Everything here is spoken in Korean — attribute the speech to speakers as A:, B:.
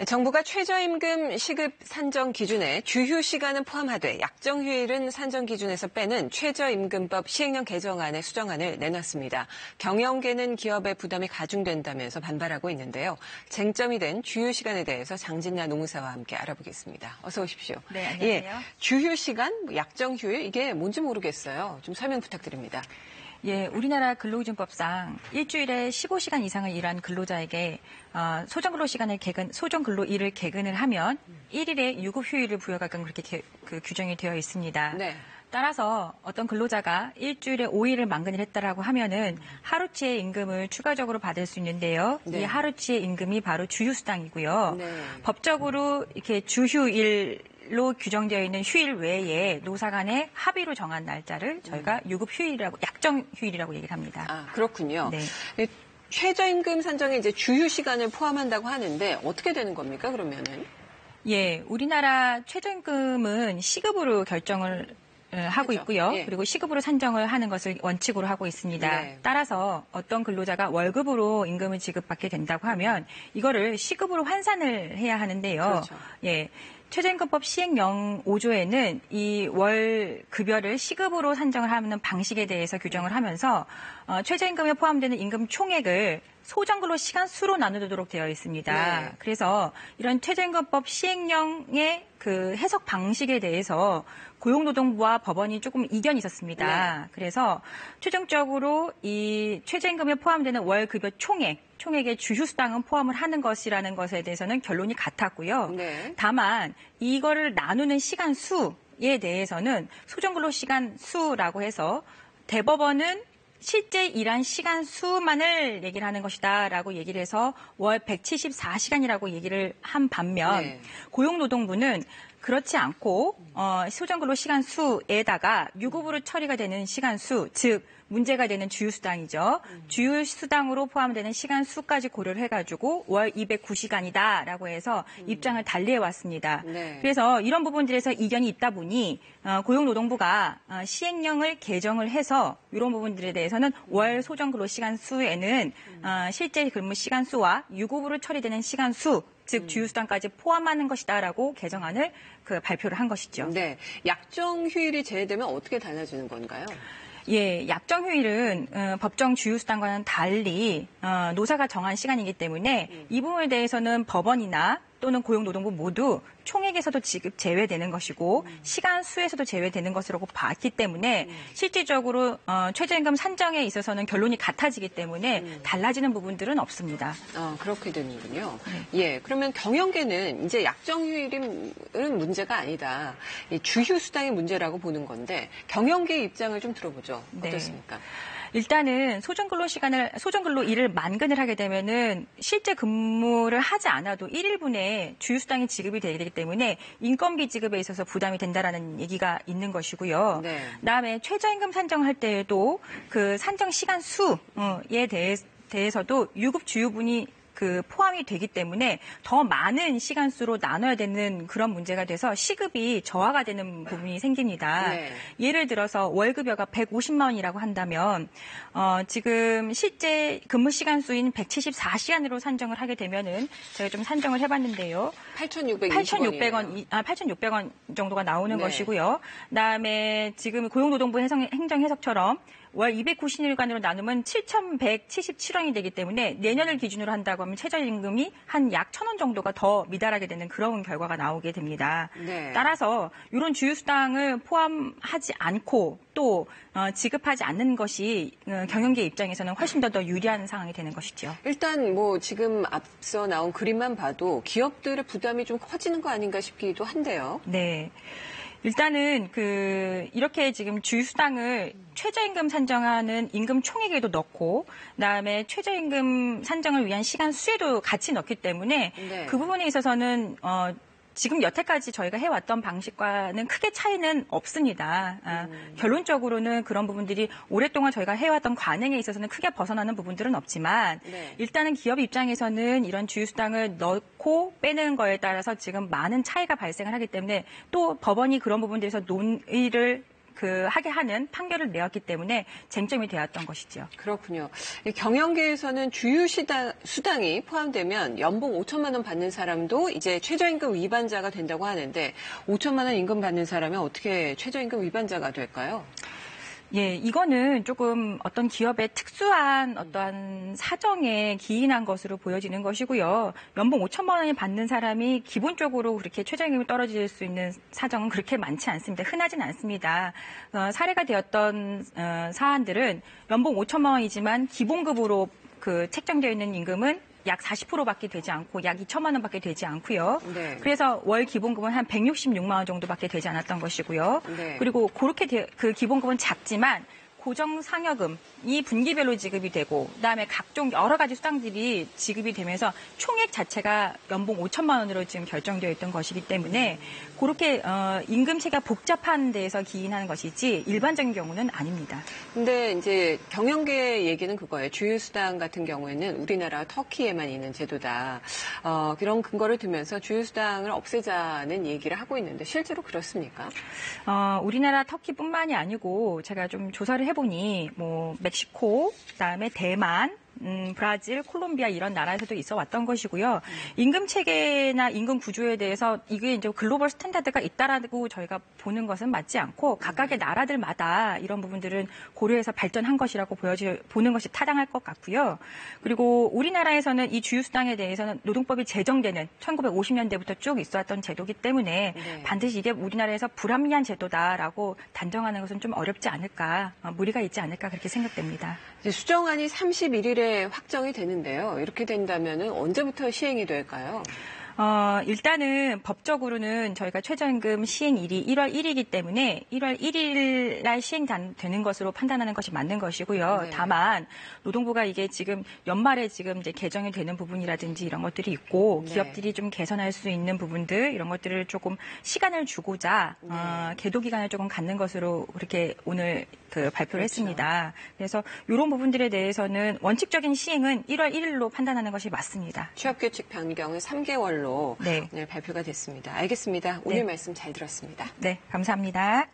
A: 정부가 최저임금 시급 산정 기준에 주휴 시간은 포함하되 약정휴일은 산정 기준에서 빼는 최저임금법 시행령 개정안의 수정안을 내놨습니다. 경영계는 기업의 부담이 가중된다면서 반발하고 있는데요. 쟁점이 된 주휴 시간에 대해서 장진야 노무사와 함께 알아보겠습니다. 어서 오십시오.
B: 네, 안녕하세요.
A: 주휴 시간, 약정휴일 이게 뭔지 모르겠어요. 좀 설명 부탁드립니다.
B: 예, 우리나라 근로기준법상 일주일에 15시간 이상을 일한 근로자에게 소정근로일을 개근을 하면 1일의 유급휴일을 부여하게끔 그렇게 규정이 되어 있습니다.
A: 네.
B: 따라서 어떤 근로자가 일주일에 5일을 만근을 했다라고 하면은 하루치의 임금을 추가적으로 받을 수 있는데요.
A: 네.
B: 이 하루치의 임금이 바로 주휴수당이고요.
A: 네.
B: 법적으로 이렇게 주휴일로 규정되어 있는 휴일 외에 노사 간의 합의로 정한 날짜를 저희가 유급휴일이라고, 약정휴일이라고 얘기를 합니다.
A: 아, 그렇군요.
B: 네.
A: 최저임금 산정에 이제 주휴 시간을 포함한다고 하는데 어떻게 되는 겁니까, 그러면은?
B: 예, 우리나라 최저임금은 시급으로 결정을 하고
A: 그렇죠.
B: 있고요.
A: 예.
B: 그리고 시급으로 산정을 하는 것을 원칙으로 하고 있습니다.
A: 네.
B: 따라서 어떤 근로자가 월급으로 임금을 지급받게 된다고 하면 이거를 시급으로 환산을 해야 하는데요.
A: 그렇죠.
B: 예. 최저임금법 시행령 5조에는 이 월 급여를 시급으로 산정을 하는 방식에 대해서 규정을 하면서 최저임금에 포함되는 임금 총액을 소정근로 시간 수로 나누도록 되어 있습니다.
A: 네.
B: 그래서 이런 최저임금법 시행령의 그 해석 방식에 대해서 고용노동부와 법원이 조금 이견이 있었습니다.
A: 네.
B: 그래서 최종적으로 이 최저임금에 포함되는 월 급여 총액의 주휴수당은 포함을 하는 것이라는 것에 대해서는 결론이 같았고요.
A: 네.
B: 다만 이거를 나누는 시간 수에 대해서는 소정근로 시간 수라고 해서 대법원은 실제 일한 시간 수만을 얘기를 하는 것이다라고 얘기를 해서 월 174시간이라고 얘기를 한 반면
A: 네.
B: 고용노동부는 그렇지 않고 소정근로 시간 수에다가 유급으로 처리가 되는 시간 수, 즉 문제가 되는 주휴수당이죠. 주휴수당으로 포함되는 시간 수까지 고려를 해가지고 월 209시간이다라고 해서 입장을 달리해왔습니다.
A: 네.
B: 그래서 이런 부분들에서 이견이 있다 보니 고용노동부가 시행령을 개정을 해서 이런 부분들에 대해서는 월 소정근로 시간 수에는 실제 근무 시간 수와 유급으로 처리되는 시간 수, 즉 주휴수당까지 포함하는 것이다라고 개정안을 발표를 한 것이죠.
A: 네. 약정휴일이 제외되면 어떻게 달라지는 건가요?
B: 예, 약정휴일은 법정 주휴수당과는 달리 노사가 정한 시간이기 때문에 이 부분에 대해서는 법원이나 또는 고용노동부 모두 총액에서도 지급 제외되는 것이고 시간 수에서도 제외되는 것이라고 봤기 때문에 실질적으로 최저임금 산정에 있어서는 결론이 같아지기 때문에 달라지는 부분들은 없습니다.
A: 그렇게 되는군요. 예, 그러면 경영계는 이제 약정휴일은 문제가 아니다. 이 주휴수당이 문제라고 보는 건데 경영계 입장을 좀 들어보죠. 어떻습니까?
B: 일단은 소정근로 일을 만근을 하게 되면은 실제 근무를 하지 않아도 1일분의 주휴수당이 지급이 되기 때문에 인건비 지급에 있어서 부담이 된다라는 얘기가 있는 것이고요.
A: 네.
B: 그다음에 최저임금 산정할 때에도 그 산정 시간 수에 대해서도 유급 주휴분이 포함이 되기 때문에 더 많은 시간수로 나눠야 되는 그런 문제가 돼서 시급이 저하가 되는 부분이 생깁니다.
A: 네.
B: 예를 들어서 월급여가 150만 원이라고 한다면 지금 실제 근무 시간 수인 174시간으로 산정을 하게 되면은 제가 좀 산정을 해봤는데요. 8,600원 정도가 나오는
A: 네.
B: 것이고요. 그다음에 지금 고용노동부 행정해석처럼 월 290일간으로 나누면 7,177원이 되기 때문에 내년을 기준으로 한다고 하면 최저임금이 한 약 1,000원 정도가 더 미달하게 되는 그런 결과가 나오게 됩니다.
A: 네.
B: 따라서 이런 주휴수당을 포함하지 않고 또 지급하지 않는 것이 경영계 입장에서는 훨씬 더 유리한 상황이 되는 것이죠.
A: 일단 지금 앞서 나온 그림만 봐도 기업들의 부담이 좀 커지는 거 아닌가 싶기도 한데요.
B: 네. 일단은 이렇게 지금 주휴수당을 최저임금 산정하는 임금 총액에도 넣고 그다음에 최저임금 산정을 위한 시간 수에도 같이 넣기 때문에
A: 네.
B: 그 부분에 있어서는 지금 여태까지 저희가 해왔던 방식과는 크게 차이는 없습니다. 결론적으로는 그런 부분들이 오랫동안 저희가 해왔던 관행에 있어서는 크게 벗어나는 부분들은 없지만
A: 네.
B: 일단은 기업 입장에서는 이런 주휴수당을 넣고 빼는 거에 따라서 지금 많은 차이가 발생을 하기 때문에 또 법원이 그런 부분들에서 논의를 하게 하는 판결을 내었기 때문에 쟁점이 되었던 것이죠.
A: 그렇군요. 경영계에서는 주유 수당이 포함되면 연봉 5천만 원 받는 사람도 이제 최저임금 위반자가 된다고 하는데 5천만 원 임금 받는 사람이 어떻게 최저임금 위반자가 될까요?
B: 예, 이거는 조금 어떤 기업의 특수한 어떠한 사정에 기인한 것으로 보여지는 것이고요. 연봉 5천만 원이 받는 사람이 기본적으로 그렇게 최저임금이 떨어질 수 있는 사정은 그렇게 많지 않습니다. 흔하진 않습니다. 사례가 되었던 사안들은 연봉 5천만 원이지만 기본급으로 책정되어 있는 임금은 약 40%밖에 되지 않고 약 2천만 원밖에 되지 않고요.
A: 네.
B: 그래서 월 기본급은 한 166만 원 정도밖에 되지 않았던 것이고요.
A: 네.
B: 그리고 그렇게 그 기본급은 작지만 고정 상여금이 분기별로 지급이 되고 그다음에 각종 여러 가지 수당들이 지급이 되면서 총액 자체가 연봉 5천만 원으로 지금 결정되어 있던 것이기 때문에 그렇게 임금 체계가 복잡한 데에서 기인하는 것이지 일반적인 경우는 아닙니다.
A: 근데 이제 경영계 얘기는 그거예요. 주유수당 같은 경우에는 우리나라 터키에만 있는 제도다. 그런 근거를 두면서 주유수당을 없애자는 얘기를 하고 있는데 실제로 그렇습니까?
B: 우리나라 터키뿐만이 아니고 제가 좀 조사를 해보니 멕시코, 그다음에 대만, 브라질, 콜롬비아 이런 나라에서도 있어 왔던 것이고요. 임금 체계나 임금 구조에 대해서 이게 이제 글로벌 스탠다드가 있다라고 저희가 보는 것은 맞지 않고 각각의 나라들마다 이런 부분들은 고려해서 발전한 것이라고 보는 것이 타당할 것 같고요. 그리고 우리나라에서는 이 주유수당에 대해서는 노동법이 제정되는 1950년대부터 쭉 있어왔던 제도이기 때문에
A: 네.
B: 반드시 이게 우리나라에서 불합리한 제도다라고 단정하는 것은 좀 어렵지 않을까, 무리가 있지 않을까 그렇게 생각됩니다.
A: 이제 수정안이 31일에 확정이 되는데요. 이렇게 된다면 언제부터 시행이 될까요?
B: 일단은 법적으로는 저희가 최저임금 시행일이 1월 1일이기 때문에 1월 1일 날 시행되는 것으로 판단하는 것이 맞는 것이고요.
A: 네.
B: 다만 노동부가 이게 지금 연말에 지금 이제 개정이 되는 부분이라든지 이런 것들이 있고
A: 네.
B: 기업들이 좀 개선할 수 있는 부분들 이런 것들을 조금 시간을 주고자
A: 네.
B: 계도 기간을 조금 갖는 것으로 그렇게 오늘 발표를
A: 그렇죠.
B: 했습니다. 그래서 이런 부분들에 대해서는 원칙적인 시행은 1월 1일로 판단하는 것이 맞습니다.
A: 취업규칙 변경은 3개월로
B: 네.
A: 오늘 발표가 됐습니다. 알겠습니다. 오늘
B: 네.
A: 말씀 잘 들었습니다.
B: 네, 감사합니다.